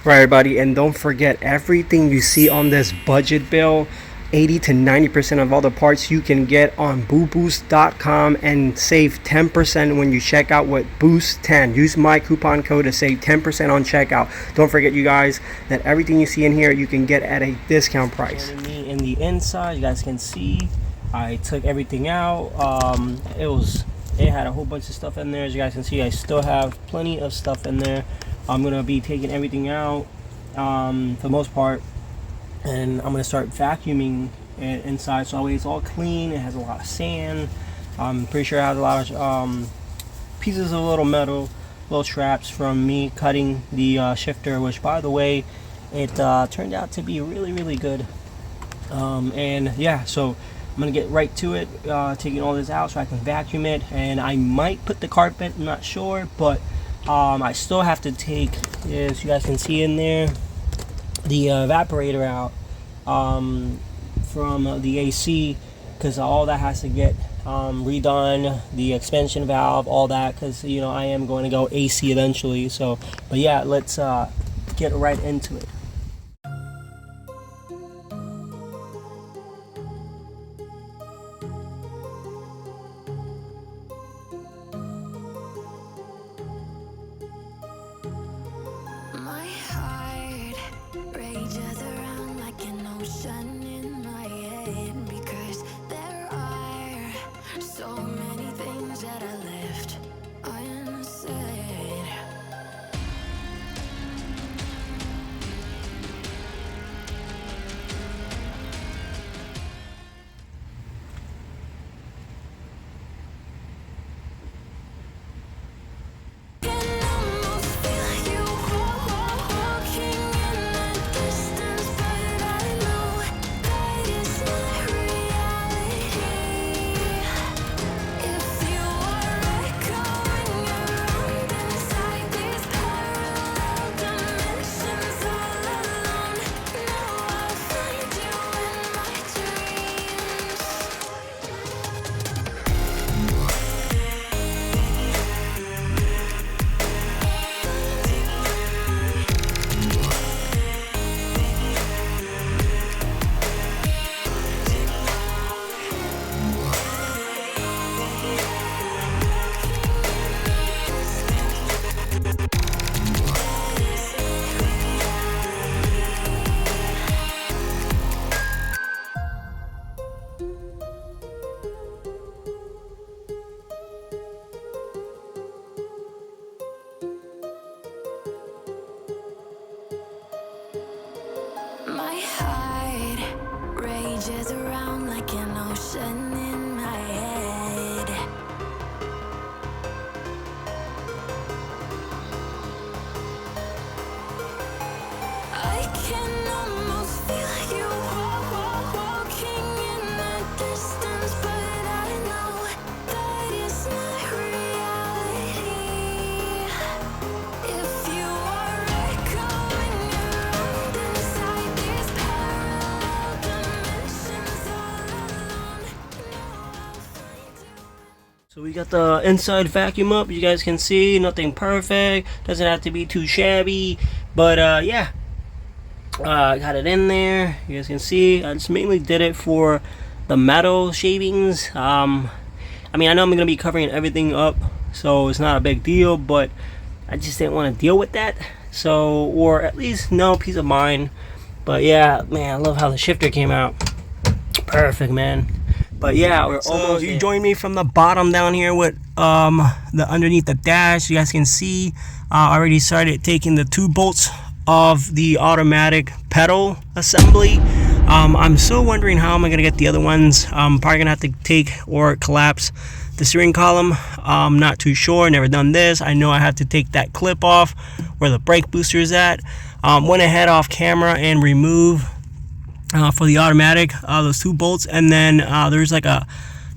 Right, everybody, and don't forget everything you see on this budget bill. 80 to 90% of all the parts you can get on booboost.com and save 10% when you check out with Boost10. Use my coupon code to save 10% on checkout. Don't forget, you guys, that everything you see in here you can get at a discount price. In the inside, you guys can see I took everything out. It had a whole bunch of stuff in there. As you guys can see, I still have plenty of stuff in there. I'm gonna be taking everything out for the most part, and I'm gonna start vacuuming it inside so that way it's all clean. It has a lot of sand. I'm pretty sure it has a lot of pieces of little metal, little traps from me cutting the shifter, which, by the way, it turned out to be really good. And yeah, so I'm gonna get right to it, taking all this out so I can vacuum it. And I might put the carpet, I'm not sure, but I still have to take, as you guys can see in there, the evaporator out from the AC, because all that has to get redone, the expansion valve, all that, because you know I am going to go AC eventually. So, but yeah, let's get right into it. My heart rages around like an ocean in my head. I can almost feel you walking in the distance, but I know that it's not reality. If you are echoing around inside these parallel dimensions all alone, know I'll find you. So we got the inside vacuum up. You guys can see nothing perfect. Doesn't have to be too shabby, but yeah. Got it in there. You guys can see I just mainly did it for the metal shavings. I mean, I know I'm gonna be covering everything up, so it's not a big deal, but I just didn't want to deal with that, so, or at least no peace of mind. But yeah, man, I love how the shifter came out. Perfect, man. But yeah, we're almost. You join me from the bottom down here with the underneath the dash. You guys can see I already started taking the 2 bolts of the automatic pedal assembly. I'm still wondering how am I gonna get the other ones. I'm probably gonna have to take or collapse the steering column. I'm not too sure, never done this. I know I have to take that clip off where the brake booster is at. Went ahead off camera and remove for the automatic those 2 bolts, and then there's like a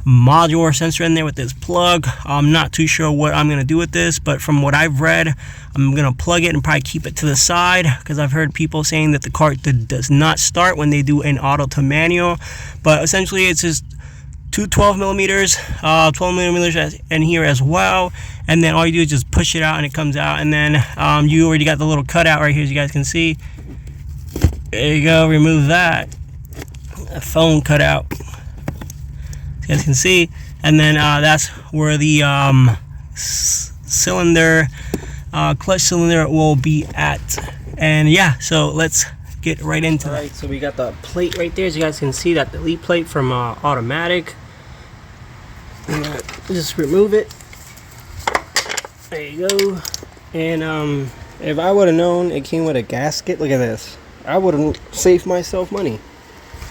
modular sensor in there with this plug. I'm not too sure what I'm gonna do with this, but from what I've read, I'm gonna plug it and probably keep it to the side, because I've heard people saying that the car does not start when they do an auto to manual. But essentially it's just two 12 millimeters, 12 millimeters in here as well. And then all you do is just push it out and it comes out. And then you already got the little cutout right here, as you guys can see. There you go, remove that. A phone cutout, as you guys can see. And then that's where the cylinder, clutch cylinder will be at. And yeah, so let's get right into it. Alright, so we got the plate right there, as you guys can see, that delete plate from automatic. Just remove it. There you go. And if I would have known it came with a gasket, look at this, I would have saved myself money.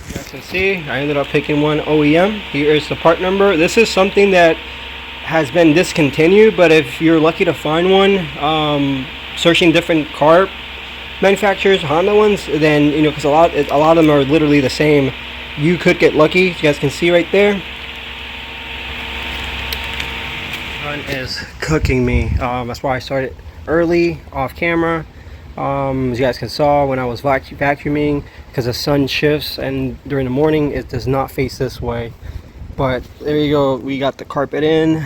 You guys can see I ended up picking one OEM. Here is the part number. This is something that has been discontinued, but if you're lucky to find one, searching different car manufacturers, Honda ones, then you know, because a lot of them are literally the same, you could get lucky. You guys can see right there. Sun is cooking me. That's why I started early off camera. As you guys can saw when I was vacuuming, because the sun shifts and during the morning it does not face this way. But there you go, we got the carpet in,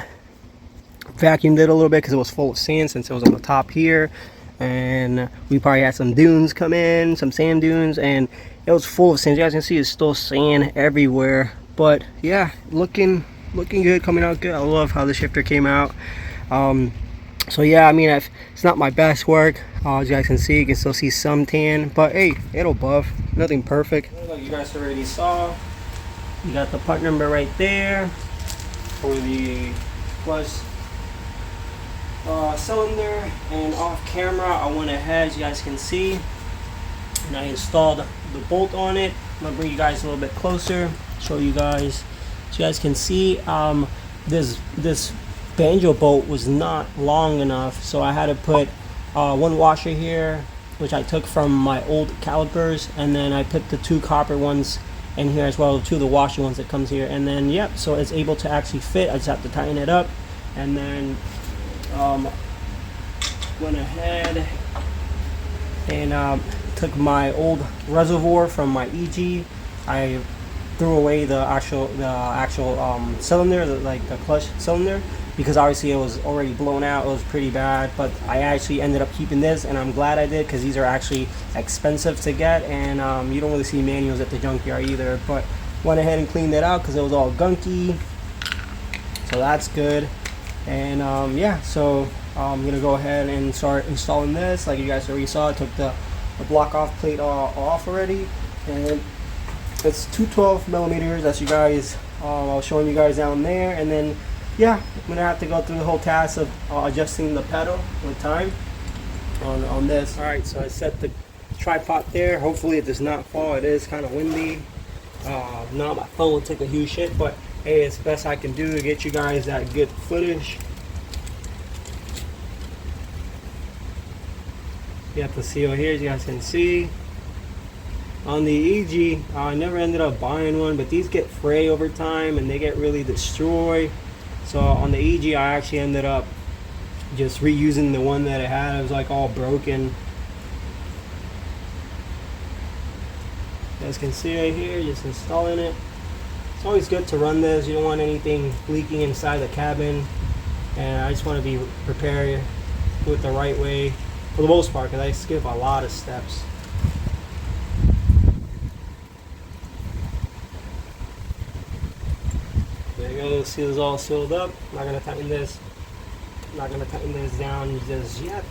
vacuumed it a little bit because it was full of sand since it was on the top here, and we probably had some dunes come in, some sand dunes, and it was full of sand. As you guys can see, it's still sand everywhere. But yeah, looking good, coming out good. I love how the shifter came out. So yeah, I mean, it's not my best work. As you guys can see, you can still see some tan, but hey, it'll buff. Nothing perfect. Like you guys already saw, you got the part number right there for the plus cylinder. And off camera, I went ahead, as you guys can see, and I installed the bolt on it. I'm gonna bring you guys a little bit closer, show you guys. So you guys can see, this banjo bolt was not long enough, so I had to put one washer here, which I took from my old calipers, and then I put the two copper ones in here as well, two of the washer ones that comes here. And then yep, so it's able to actually fit. I just have to tighten it up. And then went ahead and took my old reservoir from my EG. I threw away the actual cylinder, like the clutch cylinder, because obviously it was already blown out. It was pretty bad, but I actually ended up keeping this, and I'm glad I did, because these are actually expensive to get, and you don't really see manuals at the junkyard either. But went ahead and cleaned it out because it was all gunky, so that's good. And yeah, so I'm gonna go ahead and start installing this. Like you guys already saw, I took the block off plate off already, and it's two 12 millimeters, as you guys I was showing you guys down there. And then yeah, I'm gonna have to go through the whole task of adjusting the pedal with time on this. All right, so I set the tripod there. Hopefully it does not fall. It is kind of windy. Now my phone will take a huge hit, but hey, it's the best I can do to get you guys that good footage. You have the seal here, as you guys can see. On the EG, I never ended up buying one, but these get fray over time and they get really destroyed. So on the EG, I actually ended up just reusing the one that I had. It was like all broken. You guys can see right here, just installing it. It's always good to run this. You don't want anything leaking inside the cabin, and I just want to be prepared, do it the right way for the most part, because I skip a lot of steps. There you go, the seal is all sealed up. I'm not gonna tighten this. I'm not gonna tighten this down just yet.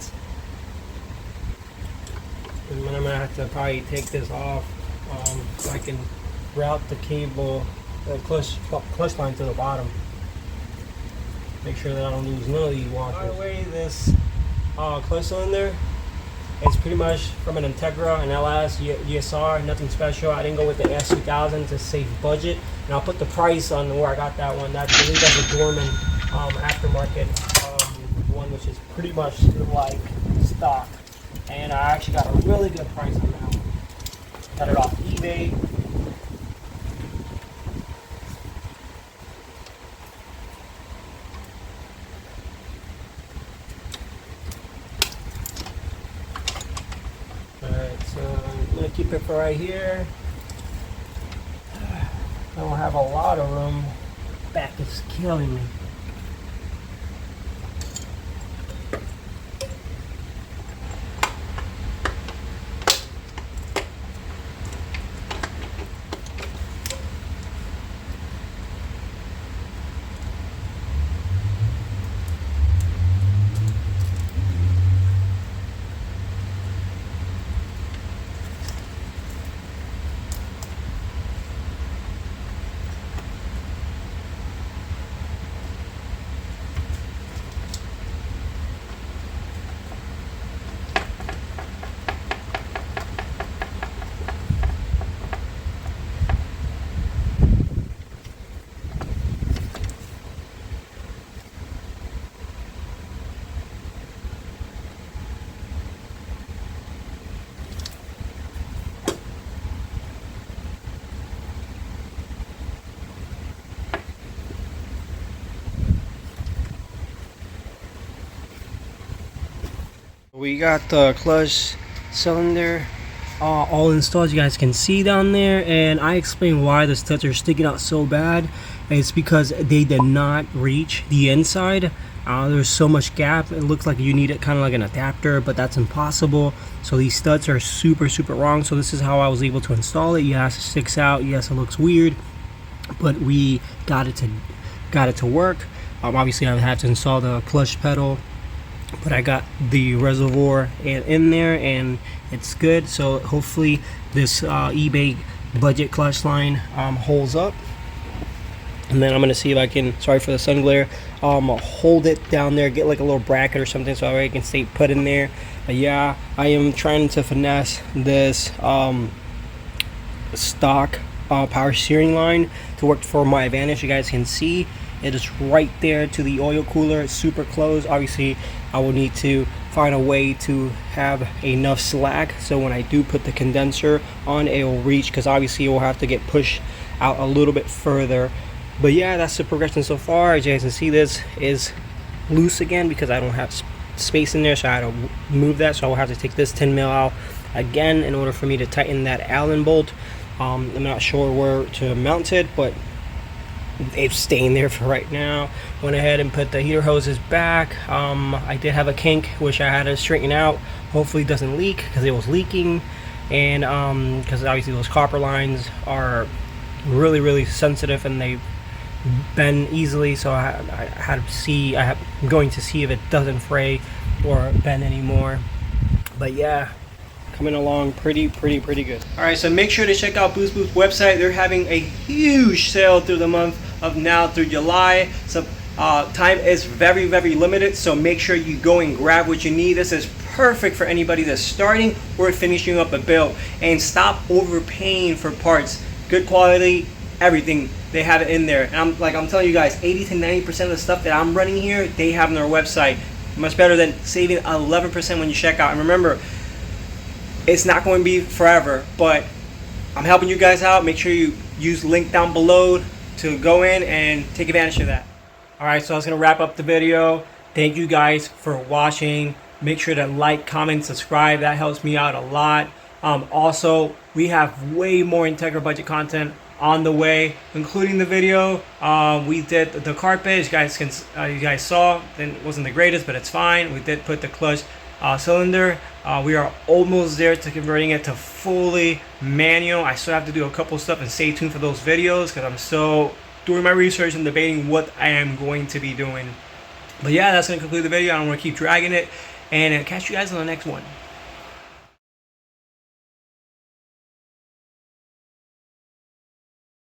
And then I'm gonna have to probably take this off so I can route the cable, the clutch line to the bottom. Make sure that I don't lose none of these washers. By the way, this clutch cylinder, it's pretty much from an Integra, an LS, ESR, nothing special. I didn't go with the S2000 to save budget. And I'll put the price on where I got that one. I believe that's a Dorman aftermarket one, which is pretty much like stock. And I actually got a really good price on that one. Got it off eBay. Alright, so I'm going to keep it for right here. I don't have a lot of room back is killing me. We got the clutch cylinder all installed, you guys can see down there, and I explained why the studs are sticking out so bad. It's because they did not reach the inside. There's so much gap, it looks like you need it kind of like an adapter, but that's impossible. So these studs are super wrong. So this is how I was able to install it. Yes, it sticks out, yes, it looks weird, but we got it to work. Obviously I had to install the clutch pedal, but I got the reservoir in there and it's good. So hopefully this eBay budget clutch line holds up. And then I'm gonna see if I can, sorry for the sun glare, hold it down there, get like a little bracket or something so I can stay put in there. But yeah, I am trying to finesse this stock power steering line to work for my advantage. You guys can see it is right there to the oil cooler. It's super close. Obviously I will need to find a way to have enough slack so when I do put the condenser on, it will reach, because obviously it will have to get pushed out a little bit further. But yeah, that's the progression so far. As you guys can see, this is loose again because I don't have space in there, so I had to move that. So I will have to take this 10 mil out again in order for me to tighten that Allen bolt. I'm not sure where to mount it, but it's staying there for right now. Went ahead and put the heater hoses back. I did have a kink which I had to straighten out. Hopefully it doesn't leak, because it was leaking, and because obviously those copper lines are really sensitive and they bend easily. So I had to see, I'm going to see if it doesn't fray or bend anymore. But yeah, coming along pretty good. All right, so make sure to check out Boost website. They're having a huge sale through the month of now through July. So time is very limited, so make sure you go and grab what you need. This is perfect for anybody that's starting or finishing up a build, and stop overpaying for parts. Good quality, everything, they have it in there. And I'm telling you guys, 80 to 90% of the stuff that I'm running here, they have on their website. Much better than saving 11% when you check out. And remember, it's not going to be forever, but I'm helping you guys out. Make sure you use the link down below to go in and take advantage of that. Alright, so I was going to wrap up the video. Thank you guys for watching. Make sure to like, comment, subscribe. That helps me out a lot. Also, we have way more Integra budget content on the way, including the video. We did the carpet. You guys saw, it wasn't the greatest, but it's fine. We did put the clutch cylinder. We are almost there to converting it to fully manual. I still have to do a couple stuff, and stay tuned for those videos because I'm still doing my research and debating what I am going to be doing. But yeah, that's going to conclude the video. I don't want to keep dragging it, and I'll catch you guys on the next one.